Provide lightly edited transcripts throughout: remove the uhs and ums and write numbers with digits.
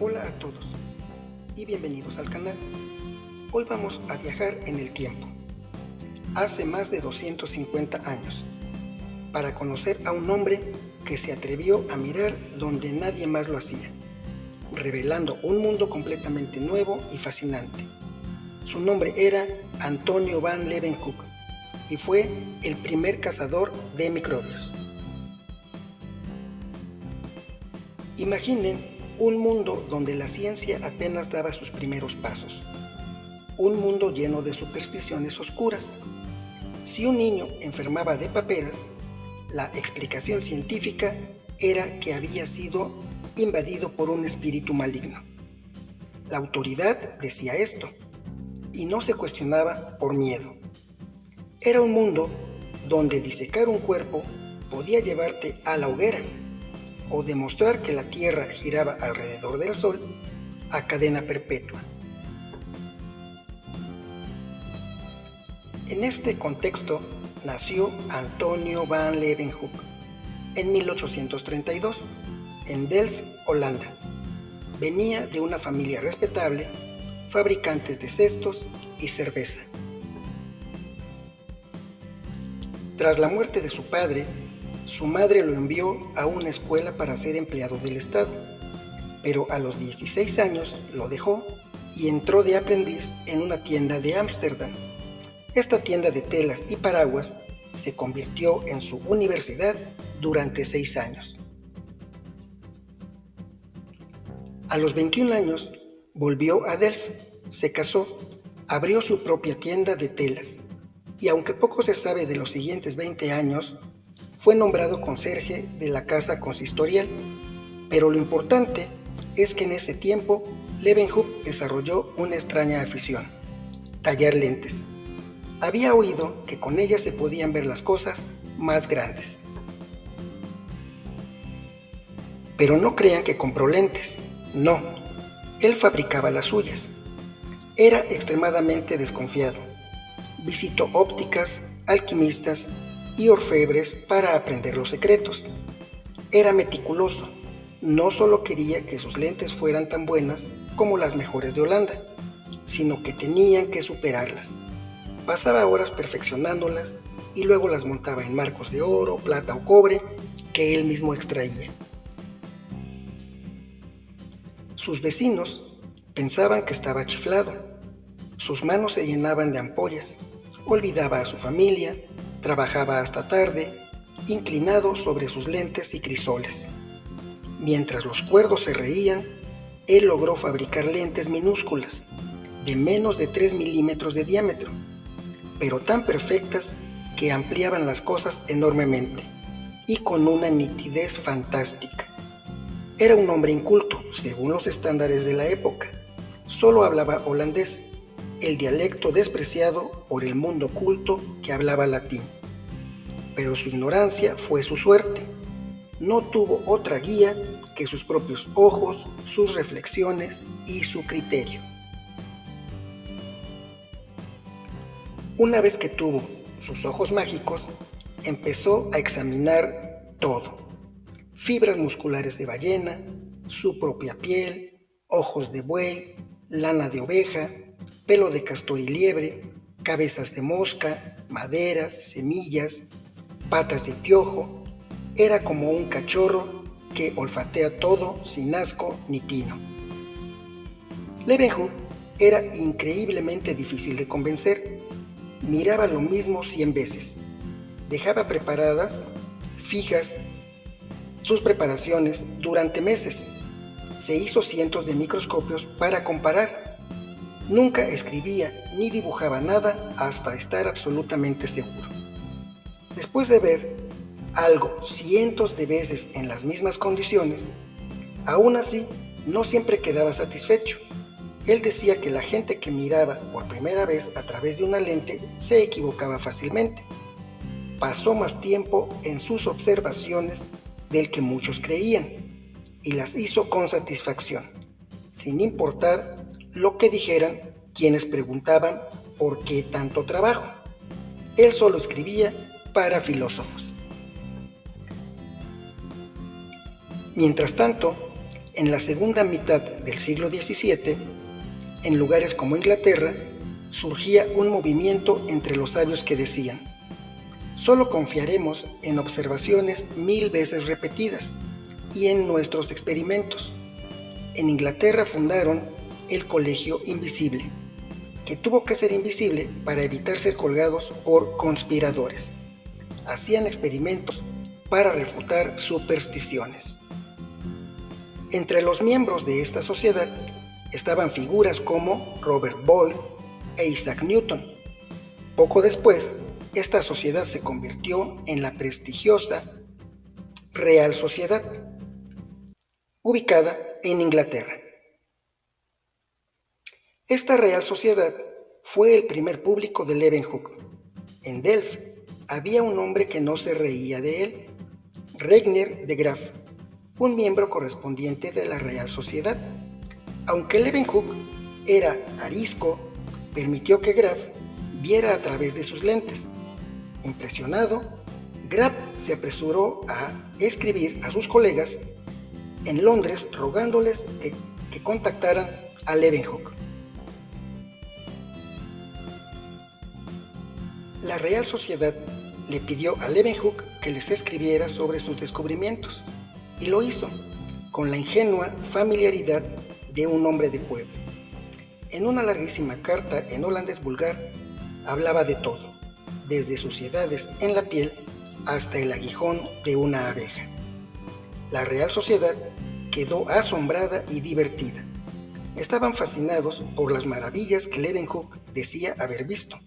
Hola a todos y bienvenidos al canal. Hoy vamos a viajar en el tiempo, hace más de 250 años, para conocer a un hombre que se atrevió a mirar donde nadie más lo hacía, revelando un mundo completamente nuevo y fascinante. Su nombre era Antonio van Leeuwenhoek y fue el primer cazador de microbios. Imaginen un mundo donde la ciencia apenas daba sus primeros pasos. Un mundo lleno de supersticiones oscuras. Si un niño enfermaba de paperas, la explicación científica era que había sido invadido por un espíritu maligno. La autoridad decía esto, y no se cuestionaba por miedo. Era un mundo donde disecar un cuerpo podía llevarte a la hoguera, o demostrar que la Tierra giraba alrededor del Sol a cadena perpetua. En este contexto nació Antonio van Leeuwenhoek en 1832 en Delft, Holanda. Venía de una familia respetable, fabricantes de cestos y cerveza. Tras la muerte de su padre, su madre lo envió a una escuela para ser empleado del Estado, pero a los 16 años lo dejó y entró de aprendiz en una tienda de Ámsterdam. Esta tienda de telas y paraguas se convirtió en su universidad durante 6 años. A los 21 años volvió a Delft, se casó, abrió su propia tienda de telas y aunque poco se sabe de los siguientes 20 años, fue nombrado conserje de la casa consistorial, pero lo importante es que en ese tiempo Leeuwenhoek desarrolló una extraña afición: tallar lentes. Había oído que con ellas se podían ver las cosas más grandes. Pero no crean que compró lentes, no, él fabricaba las suyas. Era extremadamente desconfiado. Visitó ópticas, alquimistas y orfebres para aprender los secretos. Era meticuloso, no solo quería que sus lentes fueran tan buenas como las mejores de Holanda, sino que tenían que superarlas. Pasaba horas perfeccionándolas y luego las montaba en marcos de oro, plata o cobre que él mismo extraía. Sus vecinos pensaban que estaba chiflado. Sus manos se llenaban de ampollas, olvidaba a su familia, trabajaba hasta tarde, inclinado sobre sus lentes y crisoles. Mientras los cuerdos se reían, él logró fabricar lentes minúsculas, de menos de 3 milímetros de diámetro, pero tan perfectas que ampliaban las cosas enormemente y con una nitidez fantástica. Era un hombre inculto, según los estándares de la época. Solo hablaba holandés, el dialecto despreciado por el mundo culto que hablaba latín. Pero su ignorancia fue su suerte. No tuvo otra guía que sus propios ojos, sus reflexiones y su criterio. Una vez que tuvo sus ojos mágicos, empezó a examinar todo: fibras musculares de ballena, su propia piel, ojos de buey, lana de oveja, pelo de castor y liebre, cabezas de mosca, maderas, semillas, patas de piojo. Era como un cachorro que olfatea todo sin asco ni tino. Leeuwenhoek era increíblemente difícil de convencer. Miraba lo mismo 100 veces. Dejaba preparadas, fijas, sus preparaciones durante meses. Se hizo cientos de microscopios para comparar. Nunca escribía ni dibujaba nada hasta estar absolutamente seguro. Después de ver algo cientos de veces en las mismas condiciones, aún así no siempre quedaba satisfecho. Él decía que la gente que miraba por primera vez a través de una lente se equivocaba fácilmente. Pasó más tiempo en sus observaciones del que muchos creían y las hizo con satisfacción, sin importar lo que dijeran quienes preguntaban por qué tanto trabajo. Él solo escribía para filósofos. Mientras tanto, En la segunda mitad del siglo XVII, en lugares como Inglaterra, surgía un movimiento entre los sabios que decían: solo confiaremos en observaciones 1000 veces repetidas y en nuestros experimentos. En Inglaterra fundaron el Colegio Invisible, que tuvo que ser invisible para evitar ser colgados por conspiradores. Hacían experimentos para refutar supersticiones. Entre los miembros de esta sociedad estaban figuras como Robert Boyle e Isaac Newton. Poco después, esta sociedad se convirtió en la prestigiosa Real Sociedad, ubicada en Inglaterra. Esta Real Sociedad fue el primer público de Leeuwenhoek. En Delft había un hombre que no se reía de él, Regnier de Graaf, un miembro correspondiente de la Real Sociedad. Aunque Leeuwenhoek era arisco, permitió que Graaf viera a través de sus lentes. Impresionado, Graaf se apresuró a escribir a sus colegas en Londres rogándoles que contactaran a Leeuwenhoek. La Real Sociedad le pidió a Leeuwenhoek que les escribiera sobre sus descubrimientos, y lo hizo, con la ingenua familiaridad de un hombre de pueblo. En una larguísima carta en holandés vulgar, hablaba de todo, desde suciedades en la piel hasta el aguijón de una abeja. La Real Sociedad quedó asombrada y divertida. Estaban fascinados por las maravillas que Leeuwenhoek decía haber visto.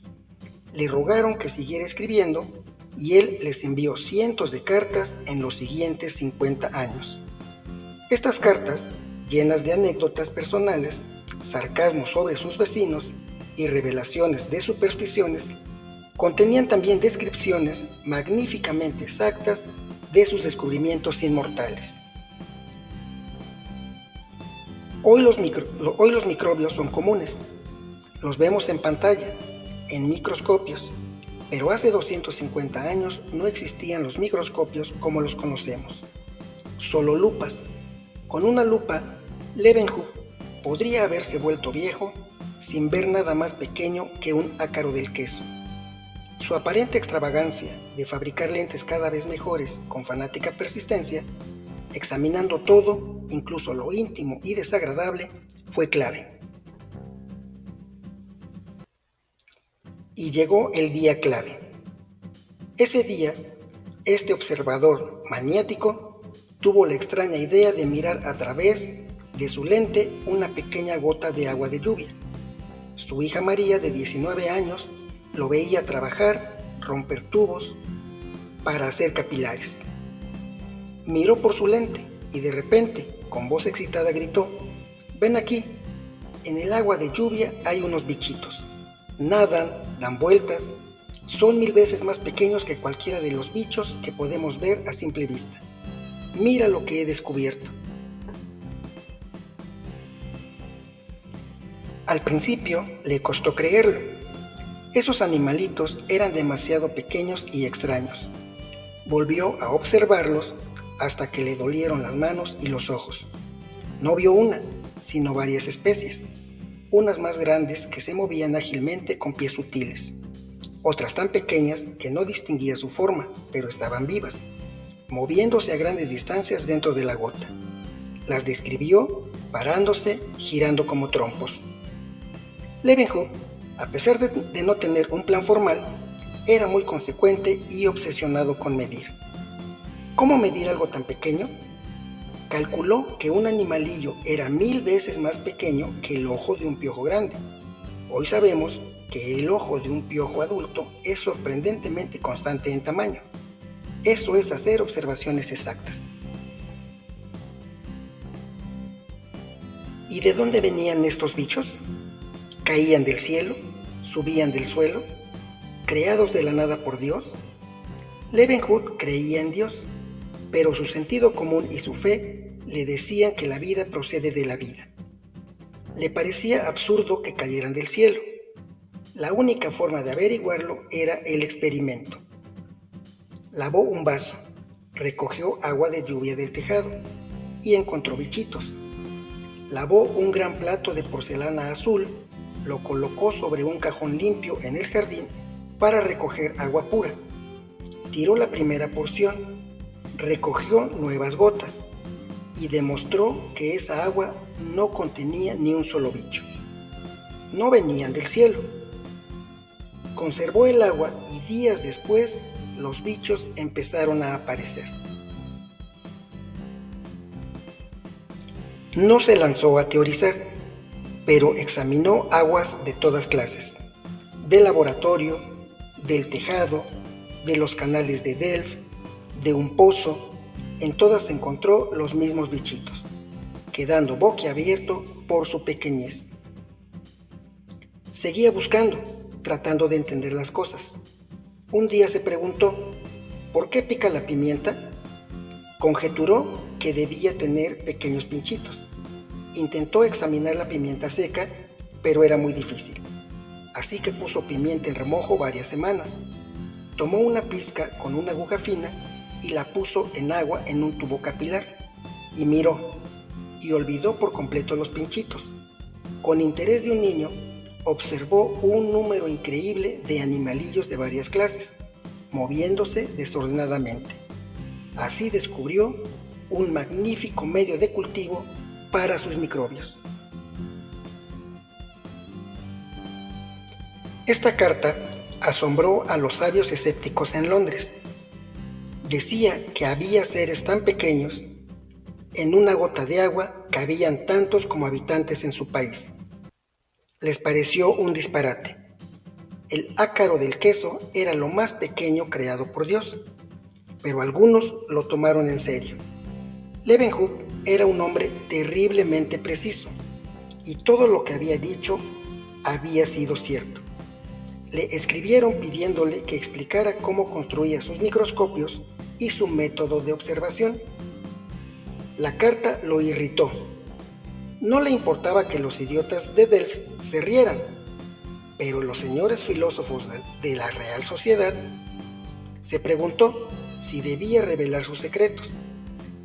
Le rogaron que siguiera escribiendo y él les envió cientos de cartas en los siguientes 50 años. Estas cartas, llenas de anécdotas personales, sarcasmos sobre sus vecinos y revelaciones de supersticiones, contenían también descripciones magníficamente exactas de sus descubrimientos inmortales. Hoy los microbios son comunes. Los vemos en pantalla, en microscopios, pero hace 250 años no existían los microscopios como los conocemos, solo lupas. Con una lupa, Leeuwenhoek podría haberse vuelto viejo sin ver nada más pequeño que un ácaro del queso. Su aparente extravagancia de fabricar lentes cada vez mejores con fanática persistencia, examinando todo, incluso lo íntimo y desagradable, fue clave. Y llegó el día clave. Ese día, este observador maniático tuvo la extraña idea de mirar a través de su lente una pequeña gota de agua de lluvia. Su hija María, de 19 años, lo veía trabajar, romper tubos para hacer capilares. Miró por su lente y de repente, con voz excitada, gritó: «Ven aquí, en el agua de lluvia hay unos bichitos. Nadan, dan vueltas, son 1000 veces más pequeños que cualquiera de los bichos que podemos ver a simple vista. Mira lo que he descubierto». Al principio le costó creerlo. Esos animalitos eran demasiado pequeños y extraños. Volvió a observarlos hasta que le dolieron las manos y los ojos. No vio una, sino varias especies. Unas más grandes que se movían ágilmente con pies sutiles, otras tan pequeñas que no distinguía su forma, pero estaban vivas, moviéndose a grandes distancias dentro de la gota. Las describió parándose, girando como trompos. Leeuwenhoek, a pesar de no tener un plan formal, era muy consecuente y obsesionado con medir. ¿Cómo medir algo tan pequeño? Calculó que un animalillo era 1000 veces más pequeño que el ojo de un piojo grande. Hoy sabemos que el ojo de un piojo adulto es sorprendentemente constante en tamaño. Eso es hacer observaciones exactas. ¿Y de dónde venían estos bichos? ¿Caían del cielo? ¿Subían del suelo? ¿Creados de la nada por Dios? Leeuwenhoek creía en Dios, pero su sentido común y su fe le decían que la vida procede de la vida. Le parecía absurdo que cayeran del cielo. La única forma de averiguarlo era el experimento. Lavó un vaso, recogió agua de lluvia del tejado y encontró bichitos. lavó un gran plato de porcelana azul, lo colocó sobre un cajón limpio en el jardín para recoger agua pura. Tiró la primera porción, recogió nuevas gotas y demostró que esa agua no contenía ni un solo bicho. No venían del cielo. Conservó el agua y días después los bichos empezaron a aparecer. No se lanzó a teorizar, pero examinó aguas de todas clases, del laboratorio, del tejado, de los canales de Delft, de un pozo. En todas encontró los mismos bichitos, quedando boquiabierto por su pequeñez. Seguía buscando, tratando de entender las cosas. Un día se preguntó, ¿por qué pica la pimienta? Conjeturó que debía tener pequeños pinchitos. Intentó examinar la pimienta seca, pero era muy difícil. Así que puso pimienta en remojo varias semanas. Tomó una pizca con una aguja fina y la puso en agua en un tubo capilar. Y miró, y olvidó por completo los pinchitos. Con interés de un niño, observó un número increíble de animalillos de varias clases, moviéndose desordenadamente. Así descubrió un magnífico medio de cultivo para sus microbios. Esta carta asombró a los sabios escépticos en Londres. Decía que había seres tan pequeños, en una gota de agua cabían tantos como habitantes en su país. Les pareció un disparate. El ácaro del queso era lo más pequeño creado por Dios, pero algunos lo tomaron en serio. Leeuwenhoek era un hombre terriblemente preciso, y todo lo que había dicho había sido cierto. Le escribieron pidiéndole que explicara cómo construía sus microscopios y su método de observación. La carta lo irritó. No le importaba que los idiotas de Delft se rieran, pero los señores filósofos de la Real Sociedad. Se preguntó si debía revelar sus secretos.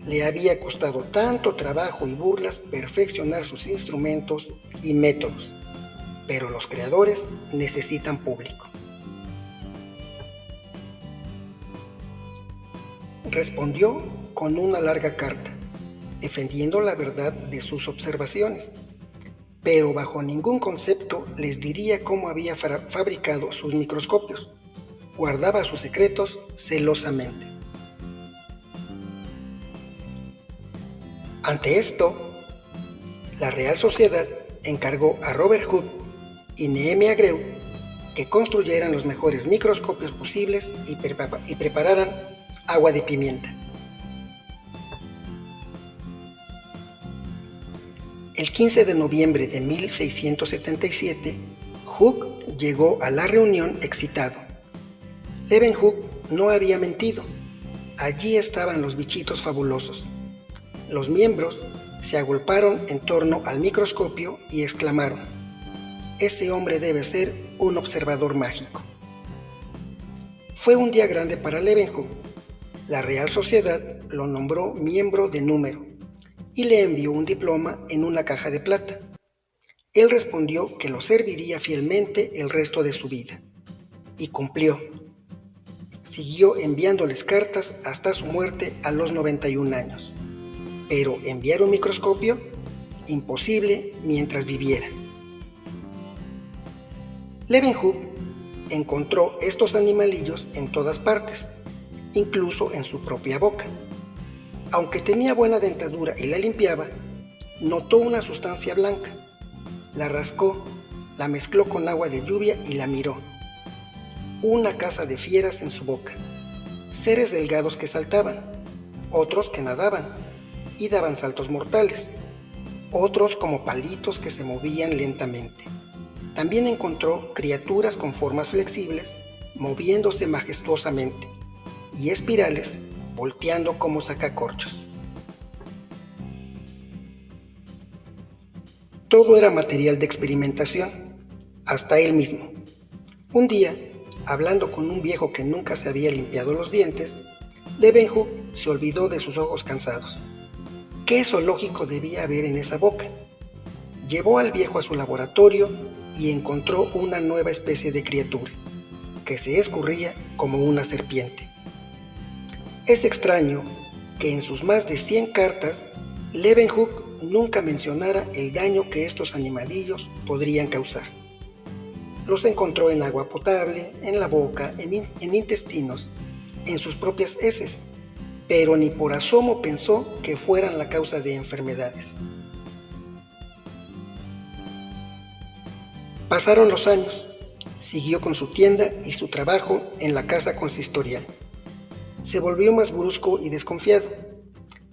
Le había costado tanto trabajo y burlas perfeccionar sus instrumentos y métodos, pero los creadores necesitan público. Respondió con una larga carta, defendiendo la verdad de sus observaciones, pero bajo ningún concepto les diría cómo había fabricado sus microscopios. Guardaba sus secretos celosamente. Ante esto, la Real Sociedad encargó a Robert Hooke y Nehemia Grew que construyeran los mejores microscopios posibles y prepararan agua de pimienta. El 15 de noviembre de 1677, Hooke llegó a la reunión excitado. Leeuwenhoek no había mentido. Allí estaban los bichitos fabulosos. Los miembros se agolparon en torno al microscopio y exclamaron: «Ese hombre debe ser un observador mágico». Fue un día grande para Leeuwenhoek. La Real Sociedad lo nombró miembro de número y le envió un diploma en una caja de plata. Él respondió que lo serviría fielmente el resto de su vida, y cumplió. Siguió enviándoles cartas hasta su muerte a los 91 años. Pero enviar un microscopio, imposible mientras viviera. Leeuwenhoek encontró estos animalillos en todas partes, incluso en su propia boca. Aunque tenía buena dentadura y la limpiaba, notó una sustancia blanca. La rascó, la mezcló con agua de lluvia y la miró. Una caza de fieras en su boca, seres delgados que saltaban, otros que nadaban y daban saltos mortales, otros como palitos que se movían lentamente. También encontró criaturas con formas flexibles, moviéndose majestuosamente, y espirales volteando como sacacorchos. Todo era material de experimentación, hasta él mismo. Un día, hablando con un viejo que nunca se había limpiado los dientes, Leeuwenhoek se olvidó de sus ojos cansados. ¿Qué zoológico debía haber en esa boca? Llevó al viejo a su laboratorio y encontró una nueva especie de criatura, que se escurría como una serpiente. Es extraño que en sus más de 100 cartas, Leeuwenhoek nunca mencionara el daño que estos animalillos podrían causar. Los encontró en agua potable, en la boca, en intestinos, en sus propias heces, pero ni por asomo pensó que fueran la causa de enfermedades. Pasaron los años, siguió con su tienda y su trabajo en la casa consistorial. Se volvió más brusco y desconfiado.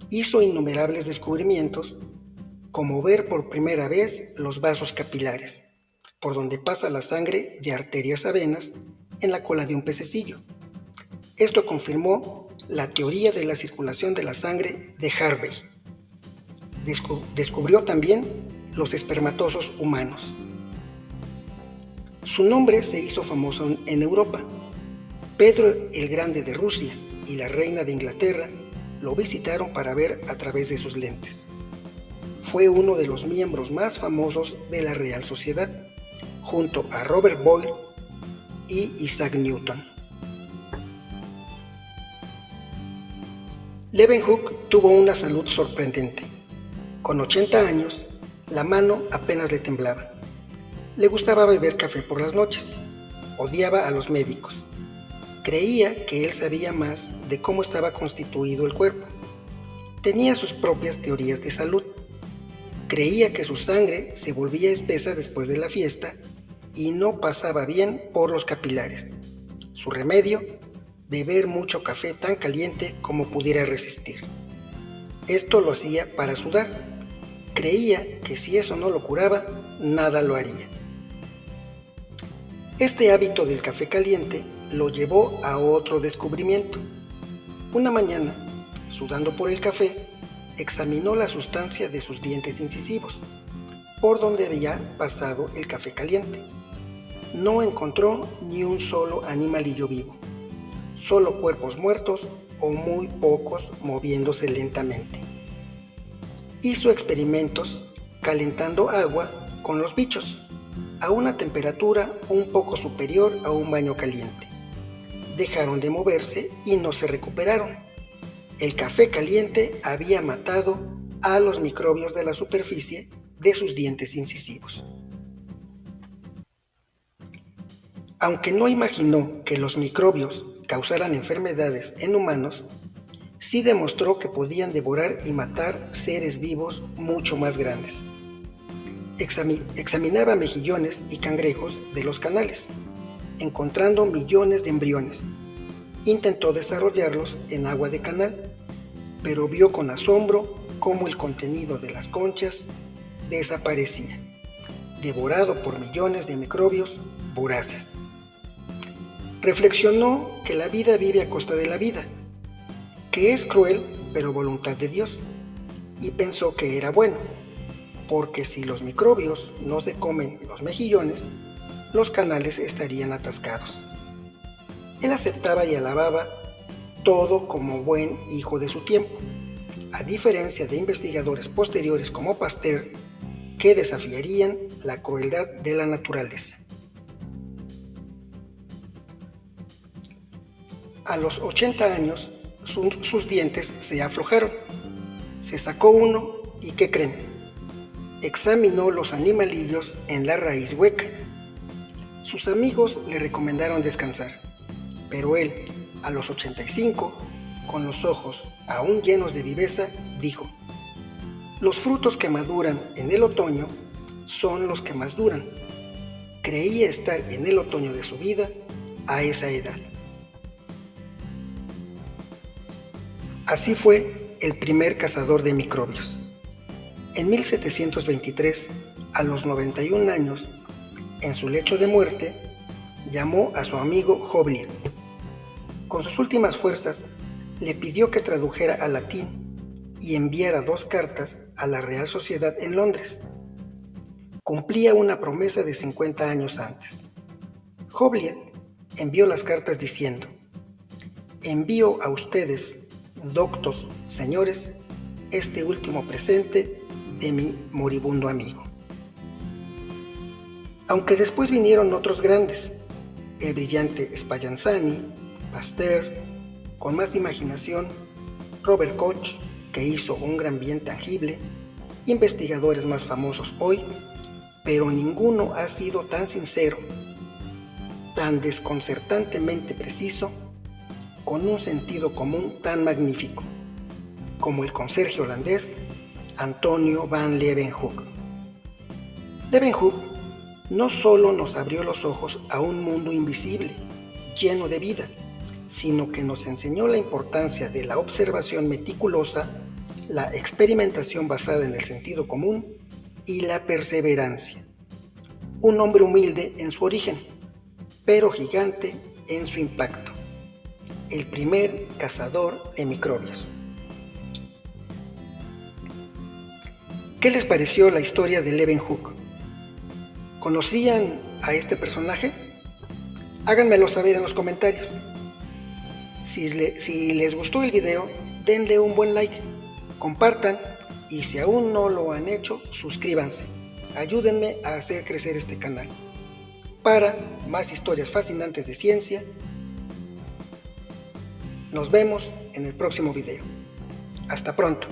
Hizo innumerables descubrimientos, como ver por primera vez los vasos capilares, por donde pasa la sangre de arterias a venas en la cola de un pececillo. Esto confirmó la teoría de la circulación de la sangre de Harvey. Descubrió también los espermatozoos humanos. Su nombre se hizo famoso en Europa. Pedro el Grande de Rusia y la reina de Inglaterra lo visitaron para ver a través de sus lentes. Fue uno de los miembros más famosos de la Real Sociedad, junto a Robert Boyle y Isaac Newton. Leeuwenhoek tuvo una salud sorprendente. Con 80 años, la mano apenas le temblaba. Le gustaba beber café por las noches. Odiaba a los médicos. Creía que él sabía más de cómo estaba constituido el cuerpo. Tenía sus propias teorías de salud. Creía que su sangre se volvía espesa después de la fiesta y no pasaba bien por los capilares. Su remedio, beber mucho café tan caliente como pudiera resistir. Esto lo hacía para sudar. Creía que si eso no lo curaba, nada lo haría. Este hábito del café caliente lo llevó a otro descubrimiento. Una mañana, sudando por el café, examinó la sustancia de sus dientes incisivos, por donde había pasado el café caliente. No encontró ni un solo animalillo vivo, solo cuerpos muertos o muy pocos moviéndose lentamente. Hizo experimentos calentando agua con los bichos a una temperatura un poco superior a un baño caliente. Dejaron de moverse y no se recuperaron. El café caliente había matado a los microbios de la superficie de sus dientes incisivos. Aunque no imaginó que los microbios causaran enfermedades en humanos, sí demostró que podían devorar y matar seres vivos mucho más grandes. Examinaba mejillones y cangrejos de los canales, encontrando millones de embriones. Intentó desarrollarlos en agua de canal, pero vio con asombro cómo el contenido de las conchas desaparecía, devorado por millones de microbios voraces. Reflexionó que la vida vive a costa de la vida, que es cruel pero voluntad de Dios, y pensó que era bueno, porque si los microbios no se comen los mejillones, los canales estarían atascados. Él aceptaba y alababa todo como buen hijo de su tiempo, a diferencia de investigadores posteriores como Pasteur, que desafiarían la crueldad de la naturaleza. A los 80 años, sus dientes se aflojaron. Se sacó uno y ¿qué creen? Examinó los animalillos en la raíz hueca. Sus amigos le recomendaron descansar, pero él, a los 85, con los ojos aún llenos de viveza, dijo: los frutos que maduran en el otoño son los que más duran. Creía estar en el otoño de su vida a esa edad. Así fue el primer cazador de microbios. En 1723, a los 91 años, en su lecho de muerte, llamó a su amigo Joliet. Con sus últimas fuerzas, le pidió que tradujera al latín y enviara 2 cartas a la Real Sociedad en Londres. Cumplía una promesa de 50 años antes. Joliet envió las cartas diciendo: envío a ustedes, doctos señores, este último presente de mi moribundo amigo. Aunque después vinieron otros grandes, el brillante Spallanzani, Pasteur, con más imaginación, Robert Koch, que hizo un gran bien tangible, investigadores más famosos hoy, pero ninguno ha sido tan sincero, tan desconcertantemente preciso, con un sentido común tan magnífico, como el conserje holandés Antonio van Leeuwenhoek. Leeuwenhoek no solo nos abrió los ojos a un mundo invisible, lleno de vida, sino que nos enseñó la importancia de la observación meticulosa, la experimentación basada en el sentido común y la perseverancia. Un hombre humilde en su origen, pero gigante en su impacto. El primer cazador de microbios. ¿Qué les pareció la historia de Leeuwenhoek? ¿Conocían a este personaje? Háganmelo saber en los comentarios. Si les gustó el video, denle un buen like, compartan y si aún no lo han hecho, suscríbanse. Ayúdenme a hacer crecer este canal. Para más historias fascinantes de ciencia, nos vemos en el próximo video. Hasta pronto.